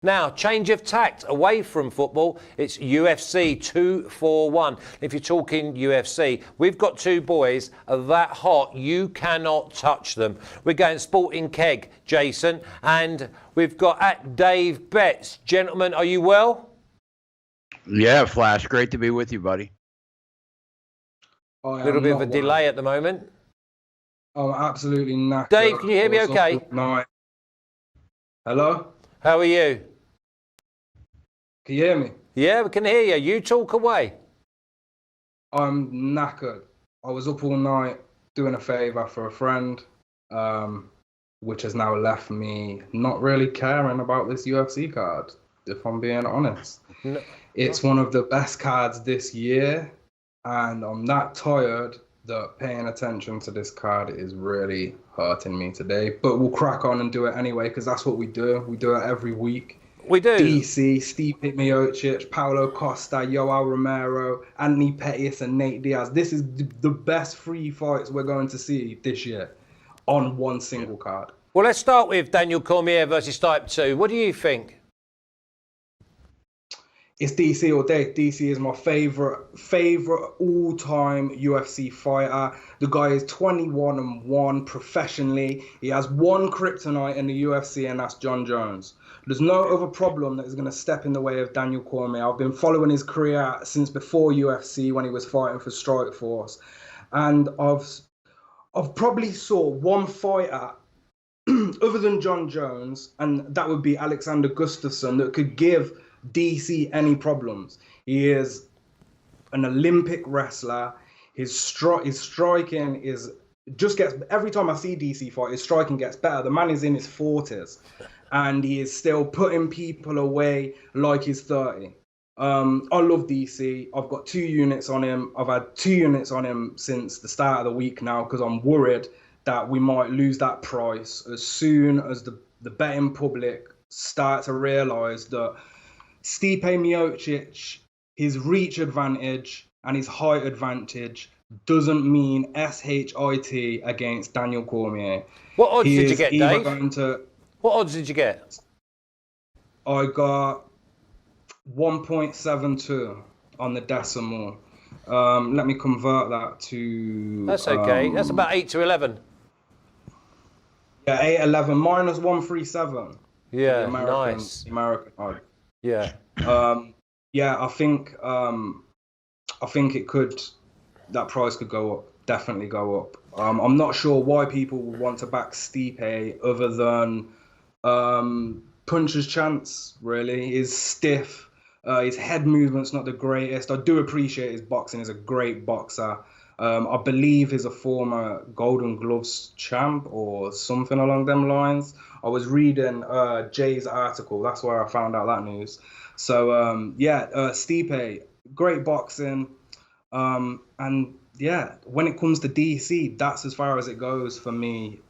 Now, change of tact away from football. It's UFC 241. If you're talking UFC, we've got two boys that hot, you cannot touch them. We're going Sporting Keg, Jason, and we've got at Dave Betts. Gentlemen, are you well? Yeah, Flash. Great to be with you, buddy. A little bit of a delay at the moment. I'm absolutely knackered. Dave, can you hear me okay? Hello? How are you? Can you hear me? Yeah, we can hear you. You talk away. I'm knackered. I was up all night doing a favour for a friend, which has now left me not really caring about this UFC card, if I'm being honest. No. It's one of the best cards this year, and I'm that tired that paying attention to this card is really hurting me today. But we'll crack on and do it anyway, because that's what we do. We do it every week. We do. DC, Miocic, Paulo, Costa, Romero, Anthony Pettis, and Nate Diaz. This is the best three fights we're going to see this year on one single card. Well, let's start with Daniel Cormier versus Type 2. What do you think? It's DC all day. DC is my favorite all-time UFC fighter. The guy is 21-1 professionally. He has one kryptonite in the UFC, and that's Jon Jones. There's no other problem that is going to step in the way of Daniel Cormier. I've been following his career since before UFC when he was fighting for Strikeforce, and I've probably saw one fighter other than Jon Jones, and that would be Alexander Gustafsson, that could give DC any problems. He is an Olympic wrestler. His striking is just gets, every time I see DC fight, his striking gets better. The man is in his 40s and he is still putting people away like he's 30. I love DC. I've got 2 units on him. I've had 2 units on him since the start of the week now, because I'm worried that we might lose that price as soon as the betting public start to realise that Stipe Miocic, his reach advantage and his height advantage doesn't mean shit against Daniel Cormier. What odds did you get, Dave? What odds did you get? I got 1.72 on the decimal. Let me convert that to... That's okay. That's about 8 to 11. Yeah, 8-11 minus 137. Yeah, nice. The American odds. Yeah. Yeah, I think it could, that price could go up, definitely go up. I'm not sure why people would want to back Stipe other than Puncher's chance, really. He's stiff. His head movement's not the greatest. I do appreciate his boxing. He's a great boxer. I believe he's a former Golden Gloves champ or something along them lines. I was reading Jay's article. That's where I found out that news. So, Stipe, great boxing. And, yeah, when it comes to DC, that's as far as it goes for me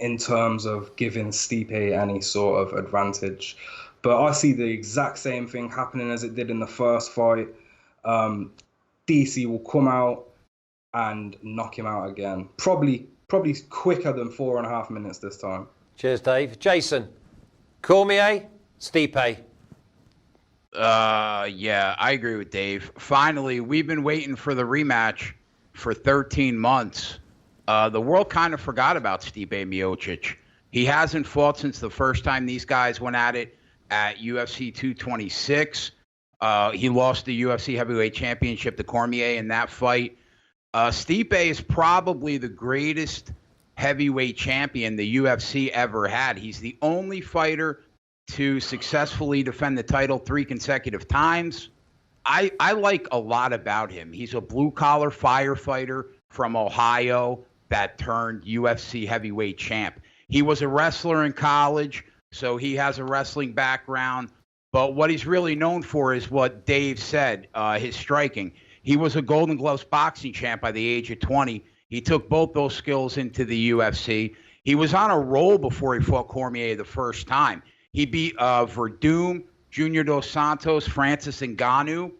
in terms of giving Stipe any sort of advantage. But I see the exact same thing happening as it did in the first fight. DC will come out and knock him out again. Probably quicker than 4.5 minutes this time. Cheers, Dave. Jason, Cormier, Stipe. Yeah, I agree with Dave. Finally, we've been waiting for the rematch for 13 months. The world kind of forgot about Stipe Miocic. He hasn't fought since the first time these guys went at it at UFC 226. He lost the UFC heavyweight championship to Cormier in that fight. Stipe is probably the greatest heavyweight champion the UFC ever had. He's the only fighter to successfully defend the title 3 consecutive times. I like a lot about him. He's a blue-collar firefighter from Ohio that turned UFC heavyweight champ. He was a wrestler in college, so he has a wrestling background. But what he's really known for is what Dave said, his striking. He was a Golden Gloves boxing champ by the age of 20. He took both those skills into the UFC. He was on a roll before he fought Cormier the first time. He beat Verdum, Junior Dos Santos, Francis Ngannou.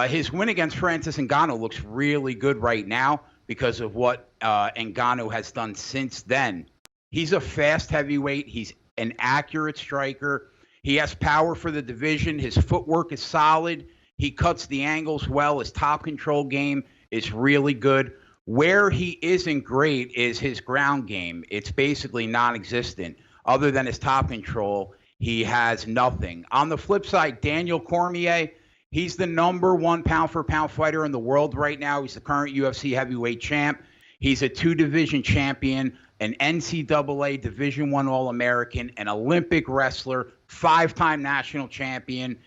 His win against Francis Ngannou looks really good right now because of what Ngannou has done since then. He's a fast heavyweight. He's an accurate striker. He has power for the division. His footwork is solid. He cuts the angles well. His top control game is really good. Where he isn't great is his ground game. It's basically non-existent. Other than his top control, he has nothing. On the flip side, Daniel Cormier, he's the #1 pound-for-pound fighter in the world right now. He's the current UFC heavyweight champ. He's a 2-division champion, an NCAA Division I All-American, an Olympic wrestler, 5-time national champion.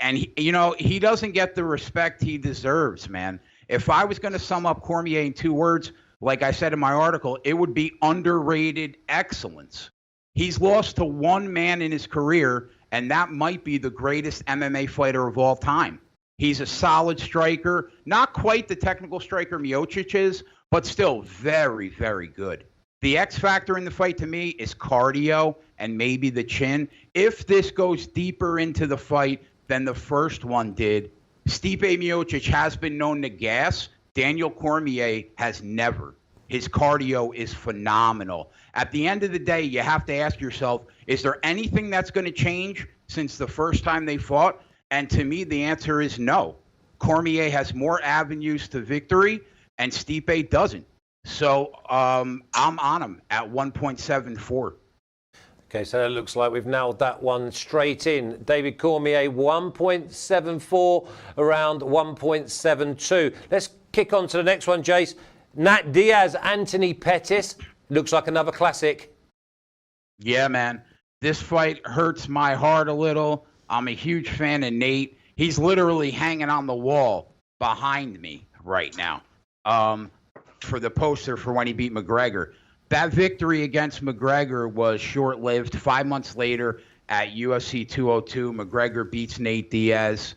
And, he doesn't get the respect he deserves, man. If I was going to sum up Cormier in 2 words, like I said in my article, it would be underrated excellence. He's lost to one man in his career, and that might be the greatest MMA fighter of all time. He's a solid striker, not quite the technical striker Miocic is, but still very, very good. The X factor in the fight to me is cardio and maybe the chin. If this goes deeper into the fight than the first one did, Stipe Miocic has been known to gas. Daniel Cormier has never. His cardio is phenomenal. At the end of the day, you have to ask yourself, is there anything that's going to change since the first time they fought? And to me, the answer is no. Cormier has more avenues to victory, and Stipe doesn't. So I'm on him at 1.74. Okay, so it looks like we've nailed that one straight in. David Cormier, 1.74, around 1.72. Let's kick on to the next one, Jace. Nat Diaz, Anthony Pettis. Looks like another classic. Yeah, man. This fight hurts my heart a little. I'm a huge fan of Nate. He's literally hanging on the wall behind me right now for the poster for when he beat McGregor. That victory against McGregor was short-lived. 5 months later at UFC 202, McGregor beats Nate Diaz.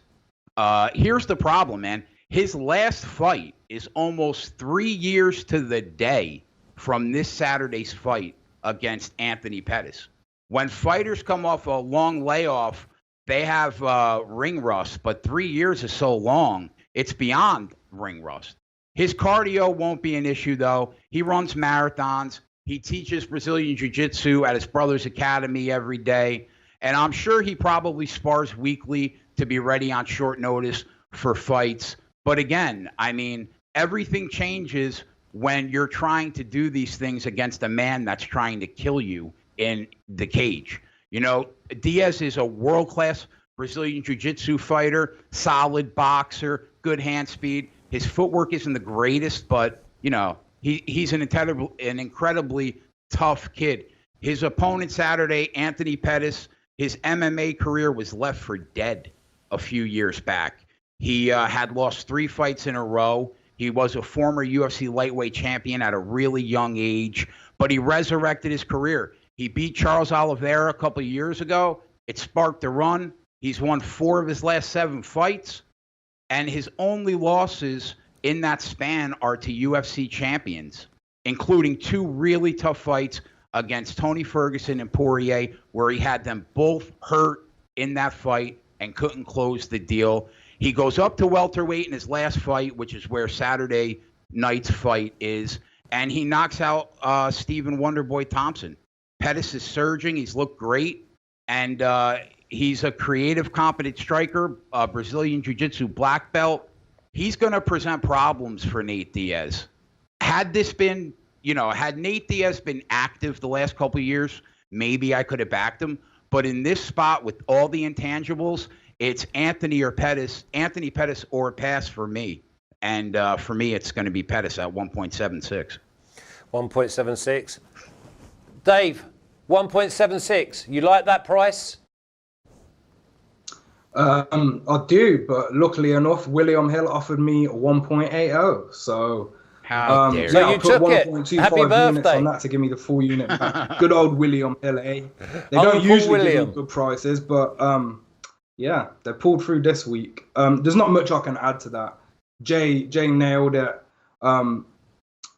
Here's the problem, man. His last fight is almost 3 years to the day from this Saturday's fight against Anthony Pettis. When fighters come off a long layoff, they have ring rust, but 3 years is so long, it's beyond ring rust. His cardio won't be an issue, though. He runs marathons. He teaches Brazilian Jiu-Jitsu at his brother's academy every day. And I'm sure he probably spars weekly to be ready on short notice for fights. But again, I mean, everything changes when you're trying to do these things against a man that's trying to kill you in the cage. Diaz is a world-class Brazilian Jiu-Jitsu fighter, solid boxer, good hand speed. His footwork isn't the greatest, but, he's an incredibly tough kid. His opponent Saturday, Anthony Pettis, his MMA career was left for dead a few years back. He had lost 3 fights in a row. He was a former UFC lightweight champion at a really young age, but he resurrected his career. He beat Charles Oliveira a couple of years ago. It sparked a run. He's won 4 of his last 7 fights. And his only losses in that span are to UFC champions, including 2 really tough fights against Tony Ferguson and Poirier, where he had them both hurt in that fight and couldn't close the deal. He goes up to welterweight in his last fight, which is where Saturday night's fight is, and he knocks out Stephen Wonderboy Thompson. Pettis is surging. He's looked great, and he's a creative, competent striker, Brazilian Jiu-Jitsu black belt. He's going to present problems for Nate Diaz. Had Nate Diaz been active the last couple of years, maybe I could have backed him. But in this spot with all the intangibles, it's Anthony Pettis or pass for me. And for me, it's going to be Pettis at 1.76. 1.76. Dave, 1.76. You like that price? I do, but luckily enough, William Hill offered me 1.80. So, how dare so I you put took it. 1.25 Happy units birthday. on that to give me the full unit back. Good old William Hill, eh? They Oh, don't usually give William. me good prices, but yeah, they pulled through this week. There's not much I can add to that. Jay nailed it.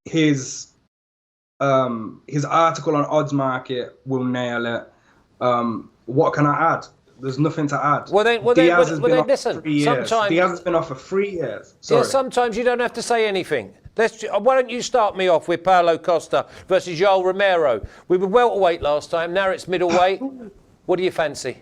His article on Odds Market will nail it. What can I add? There's nothing to add. Diaz has been off for 3 years. Diaz has been off for 3 years. Sorry. Yeah, sometimes you don't have to say anything. Why don't you start me off with Paulo Costa versus Joel Romero? We were welterweight last time. Now it's middleweight. What do you fancy?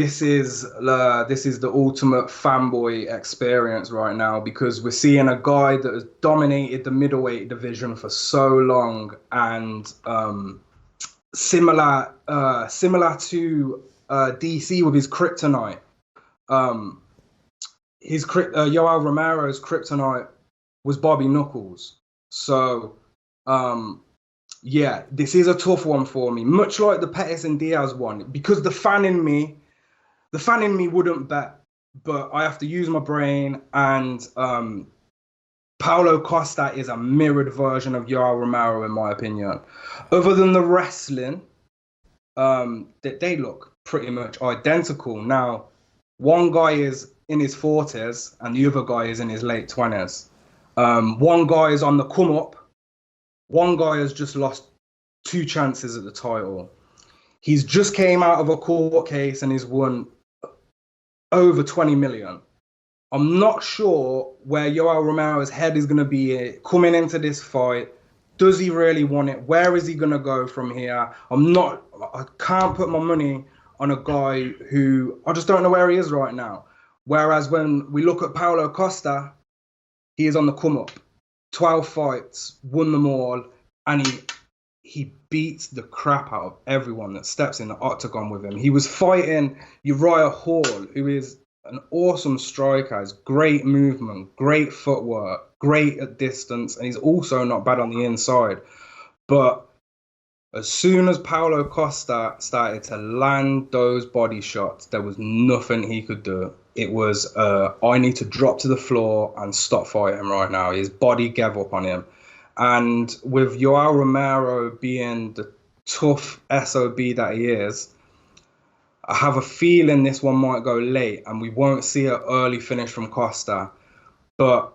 the ultimate fanboy experience right now, because we're seeing a guy that has dominated the middleweight division for so long, and similar to DC with his kryptonite. Yoel Romero's kryptonite was Bobby Knuckles. So yeah, this is a tough one for me, much like the Pettis and Diaz one, because the fan in me wouldn't bet, but I have to use my brain, and Paulo Costa is a mirrored version of Yoel Romero, in my opinion. Other than the wrestling, they look pretty much identical. Now, one guy is in his 40s and the other guy is in his late 20s. One guy is on the come up. One guy has just lost 2 chances at the title. He's just came out of a court case and he's won over 20 million. I'm not sure where Yoel Romero's head is going to be coming into this fight. Does he really want it? Where is he going to go from here? I can't put my money on a guy who I just don't know where he is right now. Whereas when we look at Paulo Costa, he is on the come up. 12 fights, won them all, and he beats the crap out of everyone that steps in the octagon with him. He was fighting Uriah Hall, who is an awesome striker, has great movement, great footwork, great at distance, and he's also not bad on the inside. But as soon as Paulo Costa started to land those body shots, there was nothing he could do. It was, I need to drop to the floor and stop fighting right now. His body gave up on him. And with Yoel Romero being the tough SOB that he is, I have a feeling this one might go late and we won't see an early finish from Costa. But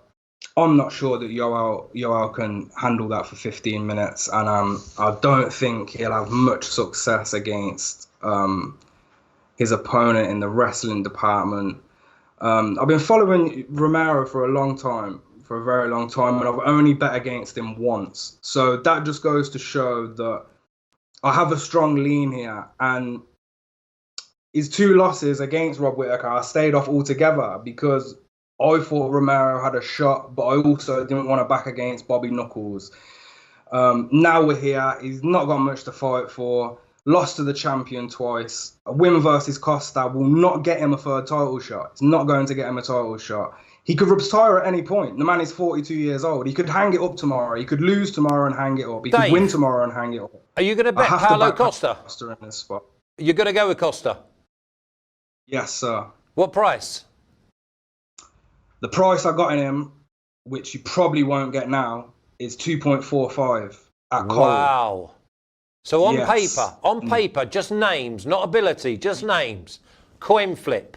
I'm not sure that Yoel can handle that for 15 minutes. And I don't think he'll have much success against his opponent in the wrestling department. I've been following Romero for a very long time, and I've only bet against him once. So that just goes to show that I have a strong lean here. And his 2 losses against Rob Whittaker, I stayed off altogether because I thought Romero had a shot, but I also didn't want to back against Bobby Knuckles. Now we're here. He's not got much to fight for. Lost to the champion twice. A win versus Costa will not get him a 3rd title shot. It's not going to get him a title shot. He could retire at any point. The man is 42 years old. He could hang it up tomorrow. He could lose tomorrow and hang it up. He could win tomorrow and hang it up. Are you going to bet Paulo Costa? In this spot. You're going to go with Costa? Yes, sir. What price? The price I got in him, which you probably won't get now, is 2.45 at Cole. Wow. So on paper, just names, not ability, just names. Coin flip,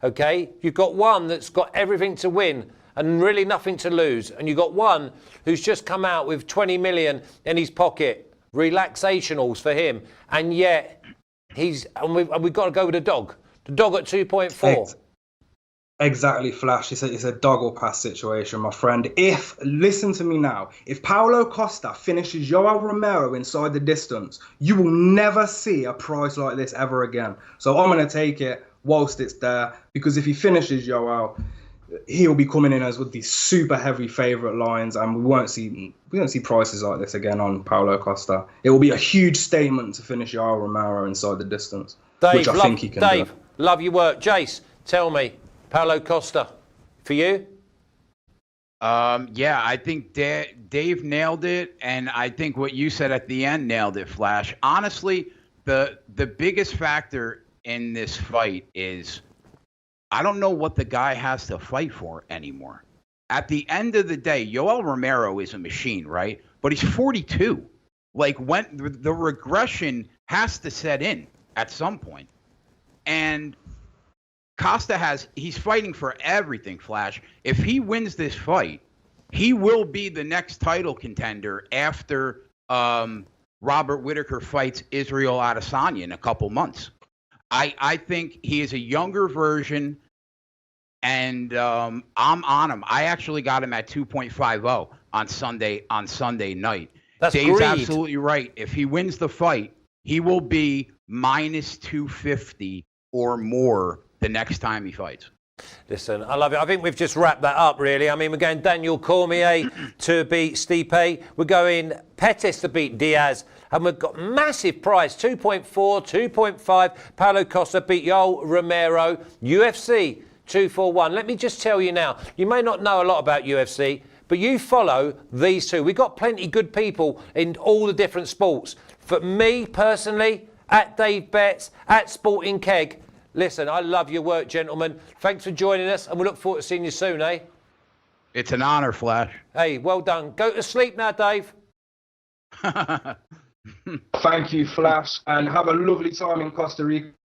okay? You've got one that's got everything to win and really nothing to lose. And you've got one who's just come out with 20 million in his pocket. Relaxationals for him. And yet, we've got to go with the dog. The dog at 2.4. Exactly, Flash. It's a dog or pass situation, my friend. Listen to me now, if Paulo Costa finishes Yoel Romero inside the distance, you will never see a price like this ever again. So I'm going to take it whilst it's there, because if he finishes Yoel, he'll be coming in as with these super heavy favourite lines, and we won't see prices like this again on Paulo Costa. It will be a huge statement to finish Yoel Romero inside the distance, which I think he can do. Dave, love your work. Jace, tell me. Paulo Costa, for you? Yeah, I think Dave nailed it, and I think what you said at the end nailed it, Flash. Honestly, the biggest factor in this fight is I don't know what the guy has to fight for anymore. At the end of the day, Yoel Romero is a machine, right? But he's 42. Like, when the regression has to set in at some point. And Costa he's fighting for everything, Flash. If he wins this fight, he will be the next title contender after Robert Whittaker fights Israel Adesanya in a couple months. I think he is a younger version, and I'm on him. I actually got him at 2.50 on Sunday night. That's Dave's greed. absolutely right. If he wins the fight, he will be minus 250 or more the next time he fights. Listen, I love it. I think we've just wrapped that up, really. I mean, we're going Daniel Cormier to beat Stipe. We're going Pettis to beat Diaz. And we've got massive price, 2.4, 2.5. Paulo Costa beat Romero. UFC 241. Let me just tell you now, you may not know a lot about UFC, but you follow these two. We've got plenty good people in all the different sports. For me personally, at Dave Betts, at Sporting Keg, listen, I love your work, gentlemen. Thanks for joining us, and we look forward to seeing you soon, eh? It's an honor, Flash. Hey, well done. Go to sleep now, Dave. Thank you, Flash, and have a lovely time in Costa Rica.